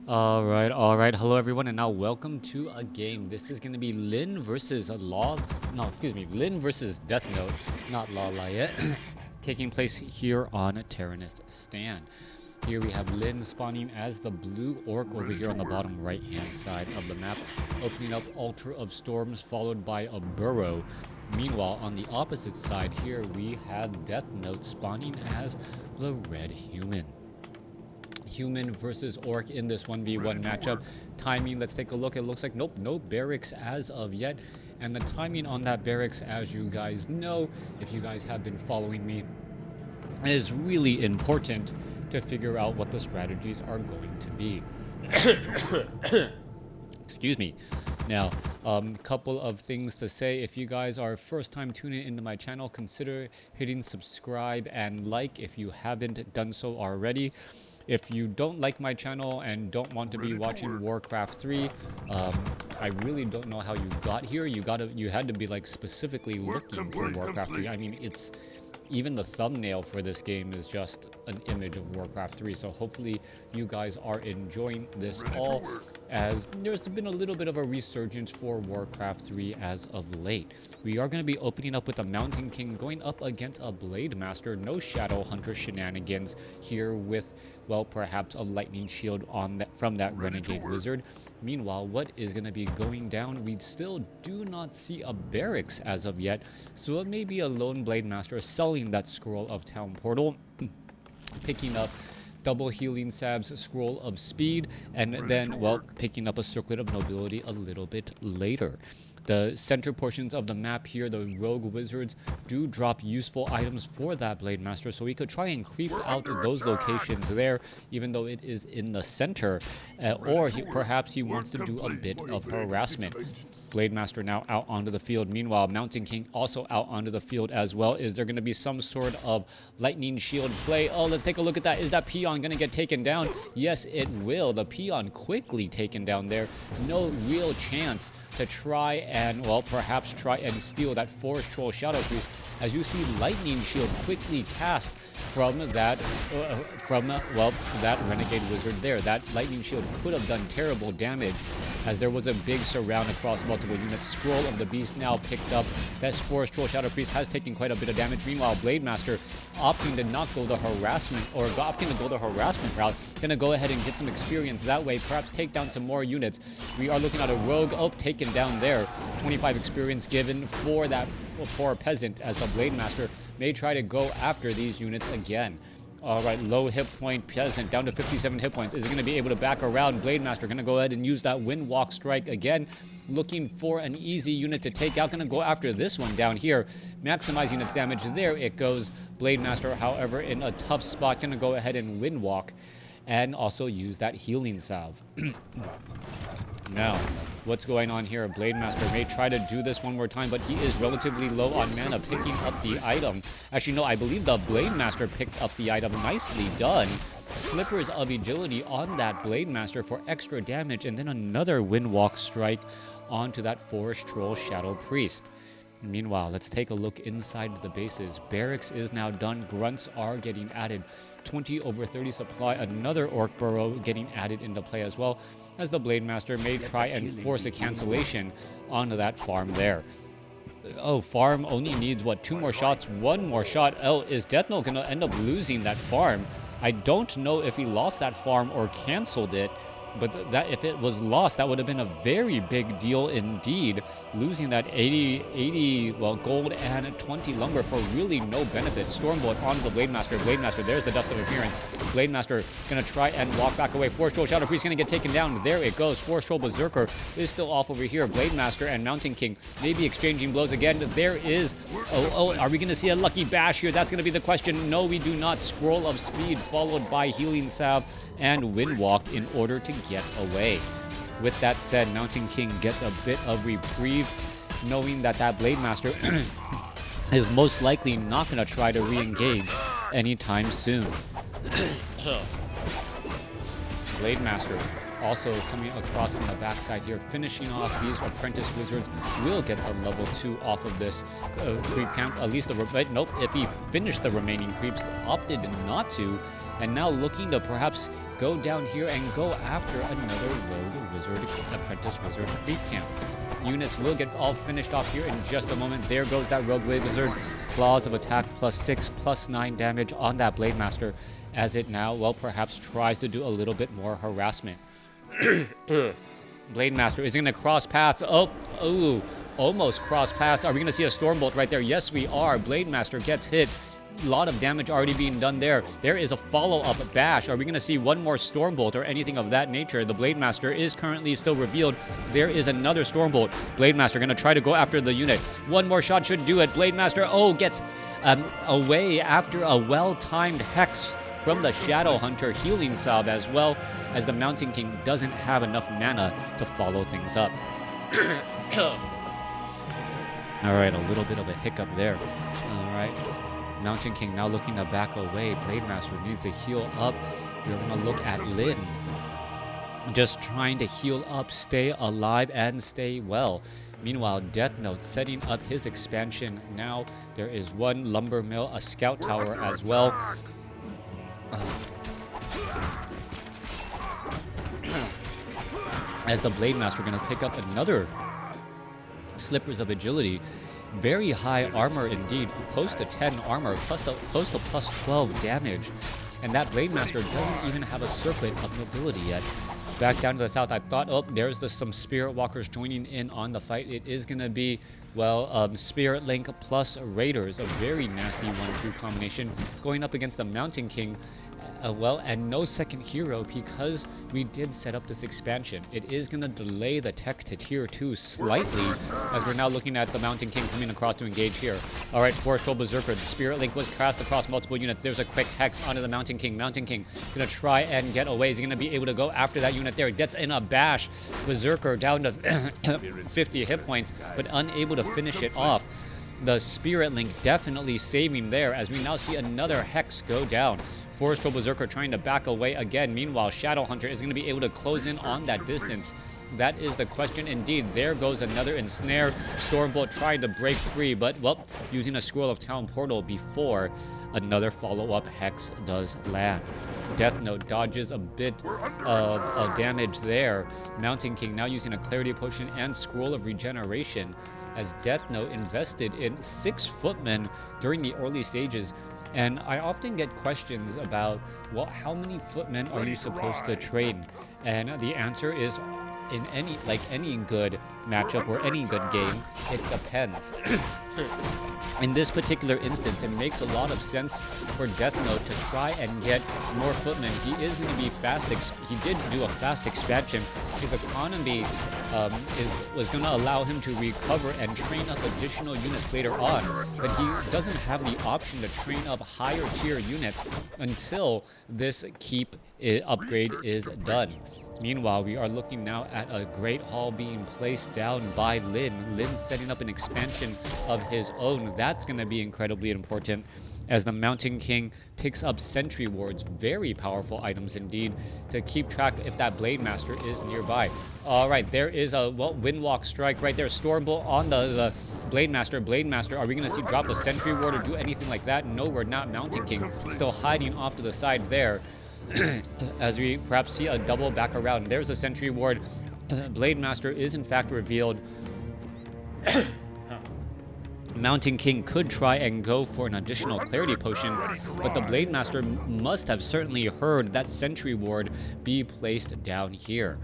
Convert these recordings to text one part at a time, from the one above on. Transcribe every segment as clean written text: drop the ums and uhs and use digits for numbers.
All right. Hello, everyone, and now welcome to a game. This is going to be Lin versus Law. No, excuse me, Lin versus Deathnote, not Law yet. Taking place here on Terranist Stand. Here we have Lin spawning as the blue orc over here on the bottom right-hand side of the map, opening up Altar of Storms, followed by a burrow. Meanwhile, on the opposite side here, we have Deathnote spawning as the red human. Human versus orc in this 1v1 matchup. Timing, let's take a look. It looks like nope, no barracks as of yet. And the timing on that barracks, as you guys know, if you guys have been following me, is really important to figure out what the strategies are going to be. Excuse me. Now, couple of things to say. If you guys are first time tuning into my channel, consider hitting subscribe and like if you haven't done so already. If you don't like my channel and don't want to be watching WarCraft 3, I really don't know how you got here. You had to be like specifically looking for WarCraft 3. I mean, it's even the thumbnail for this game is just an image of WarCraft 3. So hopefully you guys are enjoying this all, as there's been a little bit of a resurgence for WarCraft 3 as of late. We are going to be opening up with a Mountain King going up against a Blade Master. No Shadow Hunter shenanigans here with, well, perhaps a lightning shield on that from that Renegade Wizard. Meanwhile, what is going to be going down? We still do not see a barracks as of yet, so it may be a lone Blade Master selling that Scroll of Town Portal, picking up double healing salves, Scroll of Speed, and then, well, picking up a Circlet of Nobility a little bit later. The center portions of the map here, the rogue wizards do drop useful items for that Blade Master, so we could try and creep out those locations there, even though it is in the center, or perhaps he wants to do a bit of harassment. Blade Master now out onto the field. Meanwhile, Mountain King also out onto the field as well. Is there going to be some sort of lightning shield play? Oh, let's take a look at that. Is that peon going to get taken down? Yes, it will. The peon quickly taken down there. No real chance to try and, well, perhaps try and steal that Forest Troll Shadow Priest, as you see Lightning Shield quickly cast from that, that Renegade Wizard there. That Lightning Shield could have done terrible damage, as there was a big surround across multiple units. Scroll of the Beast now picked up. That Forest Troll Shadow Priest has taken quite a bit of damage. Meanwhile, Blade Master opting to not go the harassment, or opting to go the harassment route. Gonna go ahead and get some experience that way, perhaps take down some more units. We are looking at a rogue, taken down there. 25 experience given for that poor peasant, as the Blade Master may try to go after these units again. All right, low hit point peasant down to 57 hit points. Is he going to be able to back around? Blade Master going to go ahead and use that wind walk strike again, looking for an easy unit to take out. Going to go after this one down here, maximizing its damage. There it goes. Blade Master, however, in a tough spot, going to go ahead and wind walk and also use that healing salve. Now, what's going on here? Blade Master may try to do this one more time, but he is relatively low on mana, picking up the item. Actually, no, I believe the Blade Master picked up the item. Nicely done. Slippers of Agility on that Blade Master for extra damage, and then another Windwalk strike onto that Forest Troll Shadow Priest. Meanwhile, let's take a look inside the bases. Barracks is now done. Grunts are getting added. 20 over 30 supply. Another Orc Burrow getting added into play as well, as the Blade Master may try and force a cancellation onto that farm there. Oh, farm only needs, what, 2 more shots, 1 more shot. Oh, is Deathnote going to end up losing that farm? I don't know if he lost that farm or canceled it, but that if it was lost, that would have been a very big deal indeed. Losing that 80 well, gold and 20 lumber for really no benefit. Stormbolt onto the Blade Master. Blade Master, there's the Dust of Appearance. Blade Master gonna try and walk back away. Forest Troll Shadow Priest gonna get taken down. There it goes. Forest Troll Berserker is still off over here. Blade Master and Mountain King maybe exchanging blows again. There is, are we gonna see a lucky bash here? That's gonna be the question. No, we do not. Scroll of Speed followed by Healing Salve and Windwalk in order to get away. With that said, Mountain King gets a bit of reprieve, knowing that that Blade Master is most likely not going to try to re-engage anytime soon. Blade Master Also coming across on the backside here, finishing off these apprentice wizards will get to level 2 off of this creep camp. At least nope, if he finished the remaining creeps, opted not to, and now looking to perhaps go down here and go after another rogue wizard, apprentice wizard creep camp. Units will get all finished off here in just a moment. There goes that rogue wizard. Claws of attack +6, +9 damage on that Blade Master, as it now, well, perhaps tries to do a little bit more harassment. Blade Master is going to cross paths. Oh, almost cross paths. Are we going to see a Stormbolt right there? Yes, we are. Blade Master gets hit. A lot of damage already being done there. There is a follow-up bash. Are we going to see one more Stormbolt or anything of that nature? The Blade Master is currently still revealed. There is another Stormbolt. Blade Master going to try to go after the unit. One more shot should do it. Blade Master, gets away after a well-timed Hex from the Shadow Hunter healing salve, as well as the Mountain King doesn't have enough mana to follow things up. All right, a little bit of a hiccup there. All right. Mountain King now looking to back away. Blade Master needs to heal up. We're going to look at Lin. Just trying to heal up, stay alive, and stay well. Meanwhile, Deathnote setting up his expansion. Now there is one lumber mill, a scout tower as well. As the Blade Master going to pick up another Slippers of Agility. Very high armor indeed, close to 10 armor, close to +12 damage. And that Blade Master doesn't even have a circlet of nobility yet. Back down to the south, I thought, there's some Spirit Walkers joining in on the fight. It is going to be, well, Spirit Link plus Raiders, a very nasty 1-2 combination, going up against the Mountain King. And no second hero, because we did set up this expansion. It is going to delay the tech to tier 2 slightly, as we're now looking at the Mountain King coming across to engage here. All right, Forest Troll Berserker. The Spirit Link was cast across multiple units. There's a quick Hex onto the Mountain King. Mountain King going to try and get away. Is he going to be able to go after that unit there? Gets in a bash. Berserker down to 50 hit points, but unable to finish it off. The Spirit Link definitely saving there, as we now see another Hex go down. Forest Troll Berserker trying to back away again. Meanwhile, Shadow Hunter is going to be able to close in on that distance. That is the question indeed. There goes another Ensnare. Stormbolt trying to break free, but, well, using a Scroll of Town Portal before another follow-up Hex does land. Deathnote dodges a bit of damage there. Mountain King now using a Clarity Potion and Scroll of Regeneration, as Deathnote invested in 6 footmen during the early stages. And I often get questions about, well, how many footmen are you supposed to train? And the answer is, in any good matchup or any good game, it depends. In this particular instance, it makes a lot of sense for Deathnote to try and get more footmen. He is going to be fast. He did do a fast expansion. His economy was going to allow him to recover and train up additional units later on. But he doesn't have the option to train up higher tier units until this keep upgrade is done. Meanwhile, we are looking now at a Great Hall being placed down by Lin. Lin setting up an expansion of his own. That's going to be incredibly important, as the Mountain King picks up Sentry Wards. Very powerful items indeed to keep track if that Blade Master is nearby. All right, there is a Windwalk Strike right there. Stormbolt on the Blade Master. Blade Master, are we going to see drop a Sentry Ward or do anything like that? No, we're not. Mountain King still hiding off to the side there. As we perhaps see a double back around. There's a Sentry Ward. Blade Master is in fact revealed. Mountain King could try and go for an additional Clarity Potion, but the Blade Master must have certainly heard that Sentry Ward be placed down here.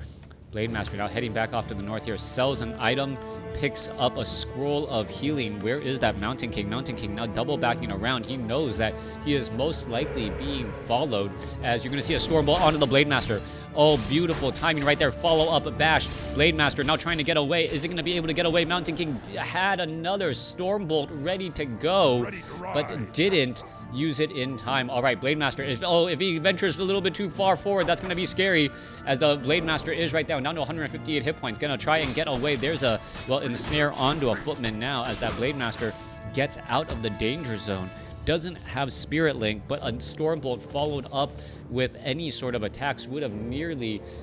Blade Master now heading back off to the north here, sells an item, picks up a Scroll of Healing. Where is that Mountain King? Mountain King now double backing around. He knows that he is most likely being followed, as you're going to see a Stormbolt onto the Blade Master. Oh, beautiful timing right there. Follow-up bash. Blade Master now trying to get away. Is he going to be able to get away? Mountain King had another Stormbolt ready to go, but didn't use it in time. All right, Blade Master is... Oh, if he ventures a little bit too far forward, that's going to be scary, as the Blade Master is right down to 158 hit points. Going to try and get away. There's a, well, ensnare onto a footman now, as that Blade Master gets out of the danger zone. doesn't have Spirit Link, but a Stormbolt followed up with any sort of attacks would have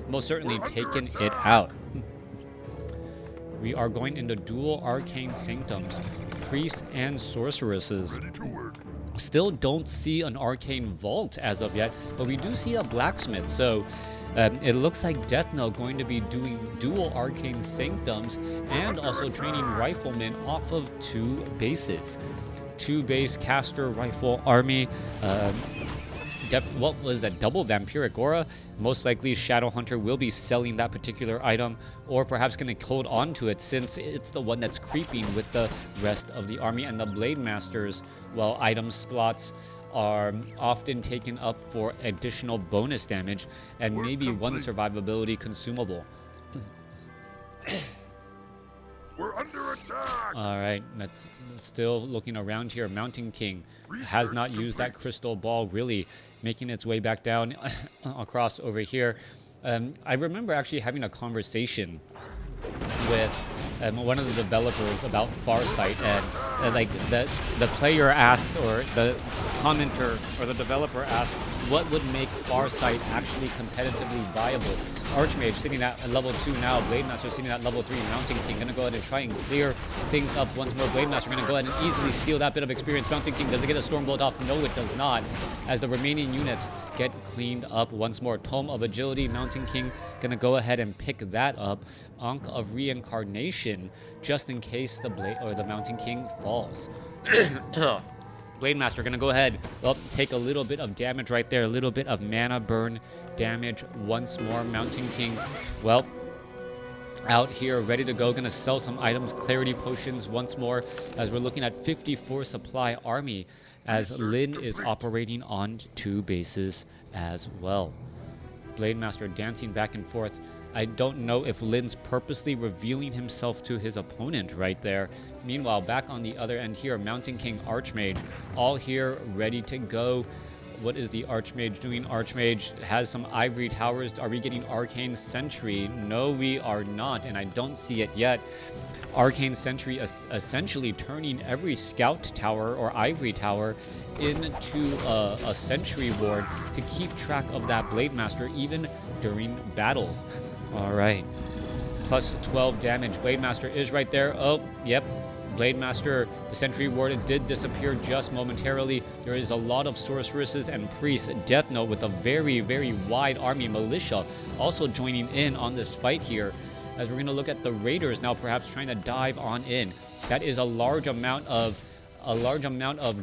most certainly taken it out. We are going into dual Arcane Sanctums, Priests and Sorceresses. Still don't see an Arcane Vault as of yet, but we do see a Blacksmith, so it looks like Deathnote going to be doing dual Arcane Sanctums and also training Riflemen off of 2 bases. 2-base caster rifle army. What was that? Double Vampiric Aura? Most likely Shadowhunter will be selling that particular item, or perhaps going to hold on to it since it's the one that's creeping with the rest of the army. And the Blade Masters, well, item slots are often taken up for additional bonus damage and maybe one survivability consumable. We're under attack! Alright, that's still looking around here. Mountain King has not used that crystal ball, really making its way back down across over here. I remember actually having a conversation with one of the developers about Farsight, and like the player asked, or the commenter or the developer asked, what would make Farsight actually competitively viable? Archmage sitting at level 2 now, Blade Master sitting at level 3, Mountain King gonna go ahead and try and clear things up once more. Blade Master gonna go ahead and easily steal that bit of experience. Mountain King, does it get a Stormbolt off? No, it does not, as the remaining units get cleaned up once more. Tome of Agility, Mountain King gonna go ahead and pick that up. Ankh of Reincarnation, just in case the Mountain King falls. Blade Master gonna go ahead, well, take a little bit of damage right there, a little bit of mana burn damage once more. Mountain King, well, out here ready to go, gonna sell some items, clarity potions once more, as we're looking at 54 supply army, as Lin is operating on 2 bases as well. Blade Master dancing back and forth. I don't know if Lin's purposely revealing himself to his opponent right there. Meanwhile, back on the other end here, Mountain King, Archmage, all here ready to go. What is the Archmage doing? Archmage has some ivory towers. Are we getting Arcane Sentry? No, we are not, and I don't see it yet. Arcane Sentry essentially turning every scout tower or ivory tower into a sentry ward to keep track of that Blade Master even during battles. All right, plus 12 damage. Blade Master is right there. Oh, yep. Blade Master, the sentry ward did disappear just momentarily. There is a lot of sorceresses and priests. Deathnote with a very, very wide army. Militia also joining in on this fight here, as we're going to look at the raiders now perhaps trying to dive on in. That is a large amount of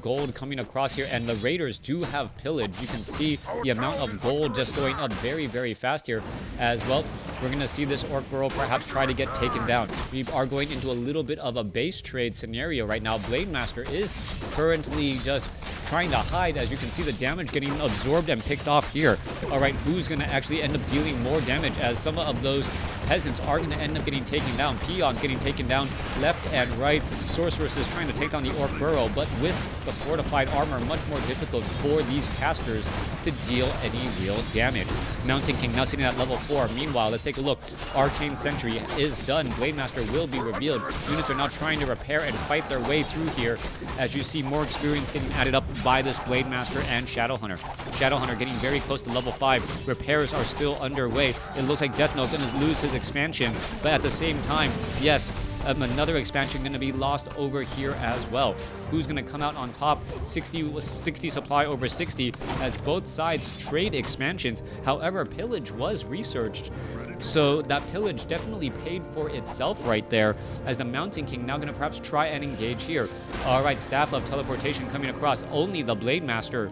gold coming across here, and the raiders do have pillage. You can see the amount of gold just going up very, very fast here. As well, we're going to see this orc burrow perhaps try to get taken down. We are going into a little bit of a base trade scenario right now. Blade Master is currently just trying to hide, as you can see the damage getting absorbed and picked off here. All right, who's going to actually end up dealing more damage, as some of those peasants are going to end up getting taken down. Peons getting taken down left and right. Sorceress is trying to take down the orc burrow, but with the fortified armor, much more difficult for these casters to deal any real damage. Mountain King now sitting at level 4. Meanwhile, let's take a look. Arcane Sentry is done. Blade Master will be revealed. Units are now trying to repair and fight their way through here, as you see more experience getting added up by this Blade Master and Shadowhunter. Shadowhunter getting very close to level 5. Repairs are still underway. It looks like Deathnote going to lose his expansion, but at the same time, yes, another expansion going to be lost over here as well. Who's going to come out on top? 60 supply over 60, as both sides trade expansions. However, pillage was researched, so that pillage definitely paid for itself right there, as the Mountain King now going to perhaps try and engage here. All right, Staff of Teleportation coming across. Only the Blade Master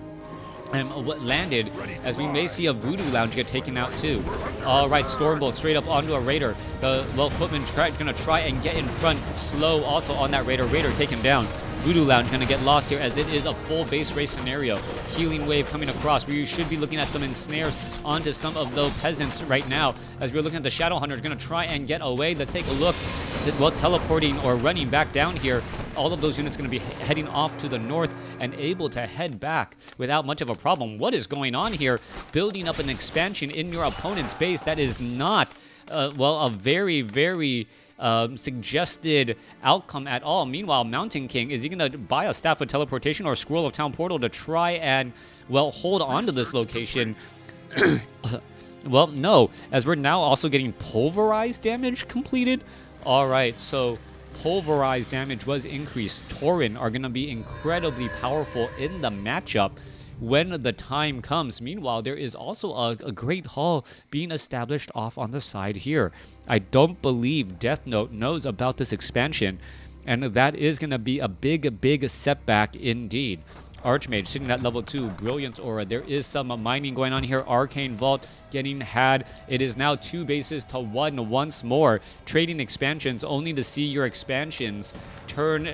what landed, as we may see a Voodoo Lounge get taken out too. All right, Stormbolt straight up onto a Raider. The Footman gonna try and get in front, slow also on that Raider. Raider taken down. Voodoo Lounge gonna get lost here, as it is a full base race scenario. Healing Wave coming across. We should be looking at some ensnares onto some of those peasants right now, as we're looking at the Shadowhunter gonna try and get away. Let's take a look. Well, teleporting or running back down here, all of those units going to be heading off to the north and able to head back without much of a problem. What is going on here? Building up an expansion in your opponent's base, that is not, well, a very, very suggested outcome at all. Meanwhile, Mountain King, is he going to buy a Staff of Teleportation or Scroll of Town Portal to try and, well, hold on to this location? Well, no, as we're now also getting pulverized damage completed. All right, so pulverized damage was increased. Tauren are going to be incredibly powerful in the matchup when the time comes. Meanwhile, there is also a great hall being established off on the side here. I don't believe Deathnote knows about this expansion, and that is going to be a big setback indeed. Archmage sitting at level 2, Brilliance Aura. There is some mining going on here. Arcane Vault getting had. It is now 2 bases to 1 once more. Trading expansions only to see your expansions turn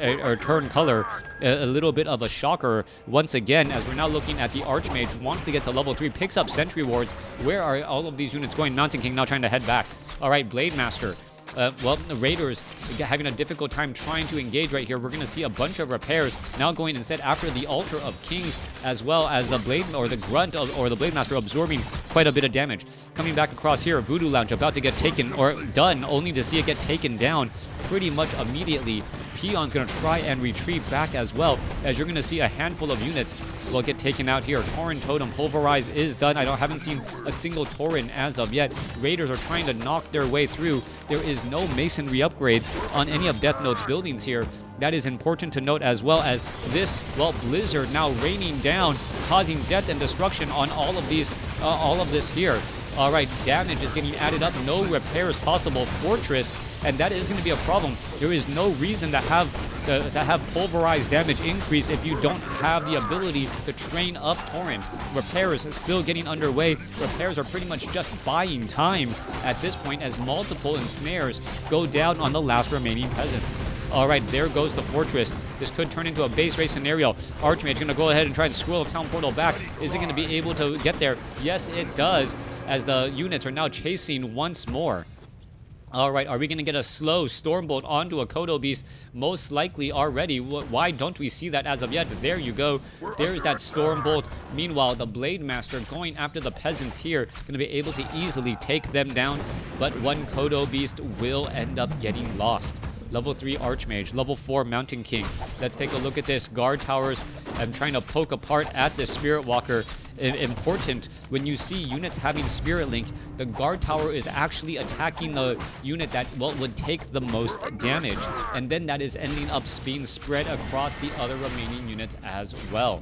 color. A little bit of a shocker once again, as we're now looking at the Archmage wants to get to level 3, picks up Sentry Wards. Where are all of these units going? Mountain King now trying to head back. All right, Blade Master. Well, the Raiders having a difficult time trying to engage right here. We're going to see a bunch of repairs now going instead after the Altar of Kings, as well as the Blade or the Grunt or the Blade Master absorbing quite a bit of damage. Coming back across here, Voodoo Lounge about to get taken or done, only to see it get taken down pretty much immediately. Peon's going to try and retreat back as well, as you're going to see a handful of units will get taken out here. Tauren Totem Pulverize is done. Haven't seen a single Tauren as of yet. Raiders are trying to knock their way through. There is no masonry upgrades on any of Deathnote's buildings here. That is important to note, as well as this, well, blizzard now raining down, causing death and destruction on all of this here. All right, damage is getting added up. No repairs possible. Fortress, and that is going to be a problem. There is no reason to have pulverized damage increase if you don't have the ability to train up Tauren. Repairs still getting underway. Repairs are pretty much just buying time at this point, as multiple ensnares go down on the last remaining peasants. All right, there goes the fortress. This could turn into a base race scenario. Archmage going to go ahead and try and Scroll of Town Portal back. Is it going to be able to get there? Yes, it does, as the units are now chasing once more. All right, are we going to get a slow Stormbolt onto a Kodo Beast? Most likely already. Why don't we see that as of yet? There you go. There's that Stormbolt. Meanwhile, the Blade Master going after the peasants here, going to be able to easily take them down, but one Kodo Beast will end up getting lost. Level 3 Archmage, level 4 Mountain King. Let's take a look at this. Guard towers. I'm trying to poke apart at the Spirit Walker. Important when you see units having Spirit Link, the guard tower is actually attacking the unit that, well, would take the most damage, and then that is ending up being spread across the other remaining units as well.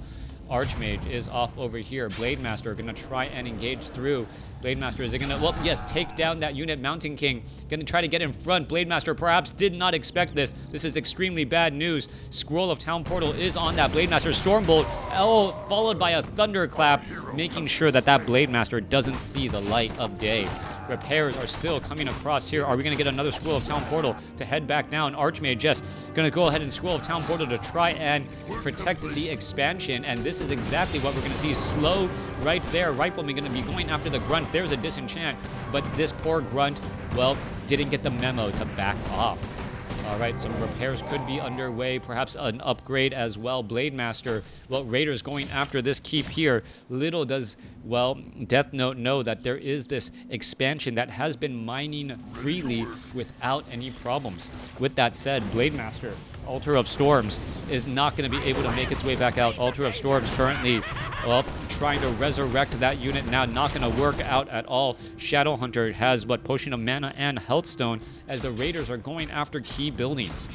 Archmage is off over here. Blade Master gonna try and engage through. Blade Master, is it gonna, well, yes, take down that unit. Mountain King gonna try to get in front. Blade Master perhaps did not expect this. This is extremely bad news. Scroll of Town Portal is on that Blade Master. Stormbolt, oh, followed by a Thunderclap, making sure that that Blade Master doesn't see the light of day. Repairs are still coming across here. Are we going to get another Scroll of Town Portal to head back down? Archmage, yes, going to go ahead and Scroll of Town Portal to try and protect the expansion. And this is exactly what we're going to see. Slow right there. Rifleman going to be going after the Grunt. There's a disenchant. But this poor Grunt, well, didn't get the memo to back off. All right, some repairs could be underway, perhaps an upgrade as well. Blade Master, well, Raiders going after this keep here. Little does, well, Deathnote know that there is this expansion that has been mining freely without any problems. With that said, Blade Master, Altar of Storms, is not going to be able to make its way back out. Altar of Storms currently, well, trying to resurrect that unit now, not going to work out at all. Shadow Hunter has what, Potion of Mana and Health Stone, as the Raiders are going after key buildings.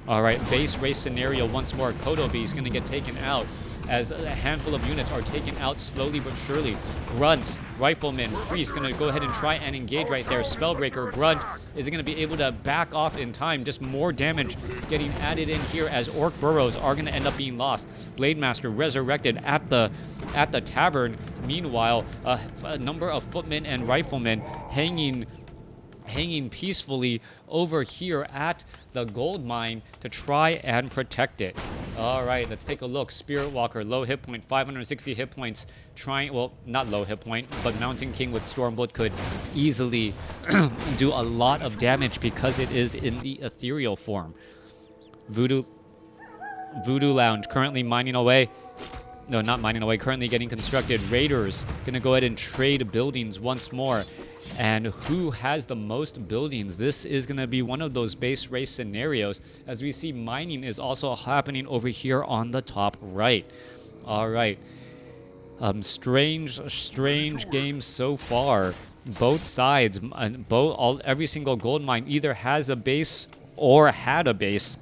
All right, base race scenario once more. Kodo Beast going to get taken out as a handful of units are taken out slowly but surely. Grunts, Rifleman, Priest going to go ahead and try and engage right there. Spellbreaker, Grunt, is it going to be able to back off in time? Just more damage getting added in here, as Orc Burrows are going to end up being lost. Blade Master resurrected at the tavern. Meanwhile, a number of footmen and riflemen hanging peacefully over here at the gold mine to try and protect it. All right, let's take a look. Spirit Walker, low hit point, 560 hit points. Trying, well, not low hit point, but Mountain King with Stormbolt could easily do a lot of damage because it is in the ethereal form. Voodoo Lounge currently mining away. No, not mining away, currently getting constructed. Raiders gonna go ahead and trade buildings once more. and who has the most buildings. This is going to be one of those base race scenarios, as we see mining is also happening over here on the top right. All right. Strange games so far. Both sides, every single gold mine either has a base or had a base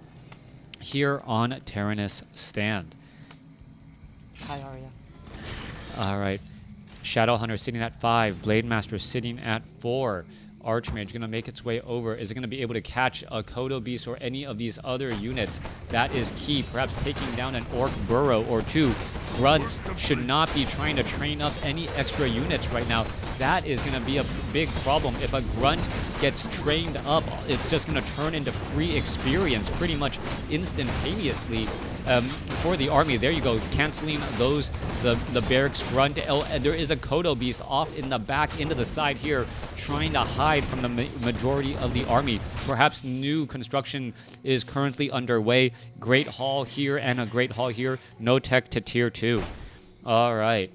here on Tyrannus Stand. Hi, Arya. All right. Shadowhunter sitting at 5. Blade Master sitting at 4. Archmage gonna make its way over. Is it gonna be able to catch a Kodo Beast or any of these other units? That is key. Perhaps taking down an Orc Burrow or 2. Grunts should not be trying to train up any extra units right now. That is gonna be a big problem. If a Grunt gets trained up, it's just gonna turn into free experience pretty much instantaneously for the army. There you go, canceling those, the barracks Grunt. There is a Kodo Beast off in the back into the side here, trying to hide from the majority of the army. Perhaps new construction is currently underway. Great Hall here and a Great Hall here. No tech to tier 2. All right.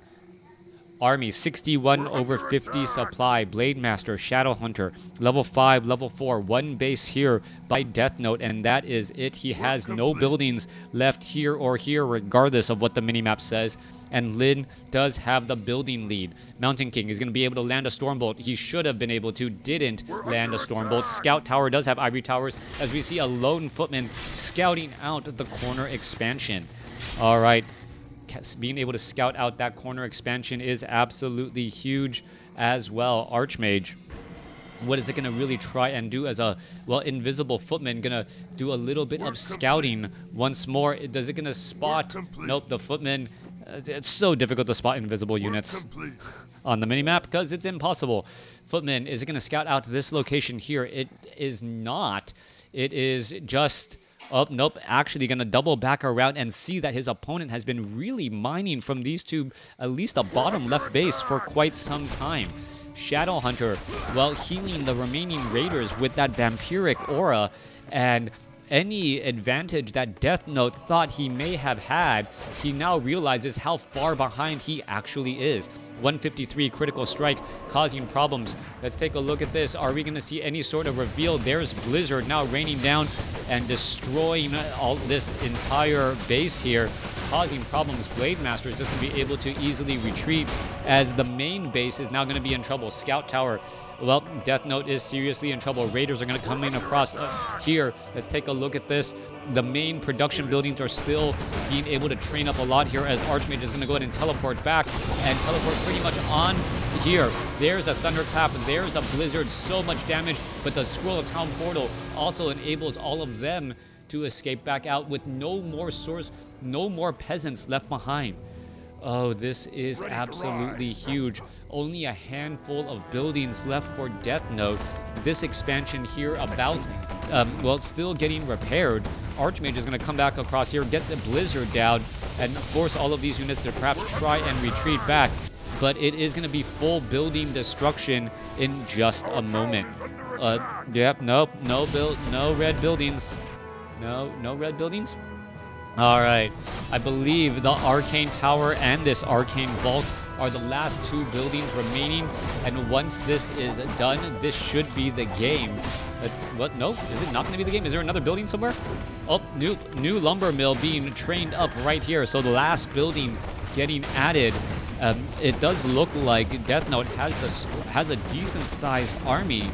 Army 61 over 50 supply. Blade Master, Shadowhunter, level 5, level 4. One base here by Deathnote, and that is it. He has no buildings left here or here, regardless of what the minimap says. And Lin does have the building lead. Mountain King is going to be able to land a Stormbolt. He should have been able to, didn't land a Stormbolt. Scout Tower does have Ivory Towers, as we see a lone footman scouting out the corner expansion. All right. Being able to scout out that corner expansion is absolutely huge as well. Archmage, what is it going to really try and do as a, well, invisible footman? Going to do a little bit of scouting once more. Does it going to spot? Nope, the footman. It's so difficult to spot invisible units on the minimap because it's impossible. Footman, is it going to scout out this location here? It is not. It is just... Oh, nope, actually going to double back around and see that his opponent has been really mining from these two, at least a bottom left base, for quite some time. Shadowhunter, well, healing the remaining raiders with that vampiric aura, and any advantage that Deathnote thought he may have had, he now realizes how far behind he actually is. 153 critical strike causing problems. Let's take a look at this. Are we going to see any sort of reveal? There's Blizzard now raining down and destroying all this entire base here, causing problems. Blade Master is just going to be able to easily retreat, as the main base is now going to be in trouble. Scout Tower, well, Deathnote is seriously in trouble. Raiders are going to come in across here. Let's take a look at this. The main production buildings are still being able to train up a lot here, as Archmage is going to go ahead and teleport back and teleport pretty much on here. There's a Thunderclap, there's a Blizzard, so much damage, but the Scroll of Town Portal also enables all of them to escape back out with no more source, no more peasants left behind. Oh, this is absolutely huge. Only a handful of buildings left for Deathnote. This expansion here about, well, still getting repaired. Archmage is going to come back across here, gets a Blizzard down, and force all of these units to perhaps try and retreat back. But it is going to be full building destruction in just a moment. Yep, nope, no red buildings. No red buildings? All right, I believe the Arcane Tower and this Arcane Vault are the last two buildings remaining, and once this is done, this should be the game. What? Nope, is it not going to be the game? Is there another building somewhere? Oh, new lumber mill being trained up right here, so the last building getting added. It does look like Deathnote has a decent-sized army,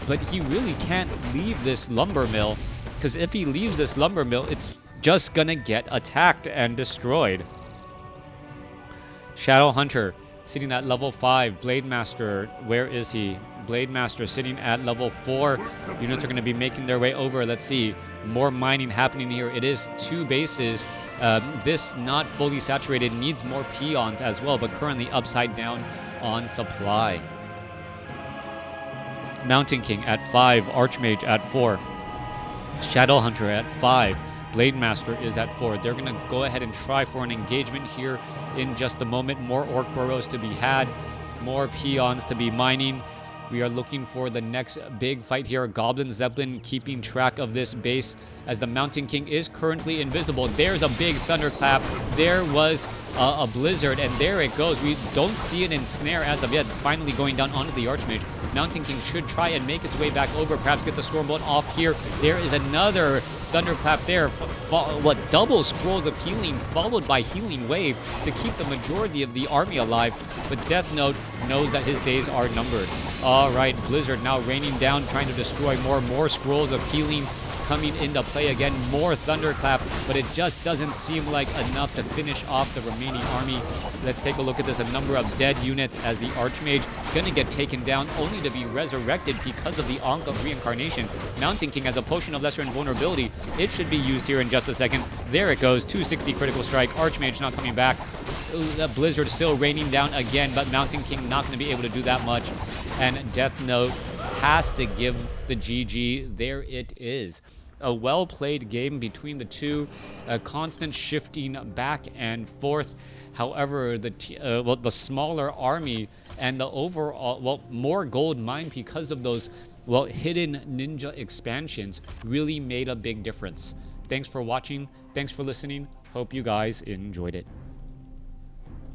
but he really can't leave this lumber mill, because if he leaves this lumber mill, it's just gonna get attacked and destroyed. Shadowhunter sitting at level 5. Blade Master, where is he? Blade Master sitting at level 4. Units are going to be making their way over. Let's see. More mining happening here. It is 2 bases. This not fully saturated, needs more peons as well, but currently upside down on supply. Mountain King at 5. Archmage at 4. Shadowhunter at 5. Blade Master is at 4. They're going to go ahead and try for an engagement here in just a moment. More Orc Burrows to be had. More peons to be mining. We are looking for the next big fight here. Goblin Zeppelin keeping track of this base as the Mountain King is currently invisible. There's a big thunderclap. There was a blizzard, and there it goes. We don't see it ensnare as of yet. Finally going down onto the Archmage. Mountain King should try and make its way back over, perhaps get the Stormbolt off here. There is another thunderclap there. Double scrolls of healing followed by healing wave to keep the majority of the army alive. But Deathnote knows that his days are numbered. All right, Blizzard now raining down, trying to destroy more scrolls of healing coming into play again. More thunderclap, but it just doesn't seem like enough to finish off the remaining army. Let's take a look at this. A number of dead units as the Archmage gonna get taken down, only to be resurrected because of the Ankh of Reincarnation. Mountain King has a Potion of Lesser Invulnerability. It should be used here in just a second. There it goes, 260 critical strike. Archmage not coming back. The Blizzard still raining down again, but Mountain King not going to be able to do that much. And Deathnote has to give the GG. There it is. A well-played game between the two, a constant shifting back and forth. However, the smaller army and the overall, more gold mined because of those, hidden ninja expansions really made a big difference. Thanks for watching. Thanks for listening. Hope you guys enjoyed it.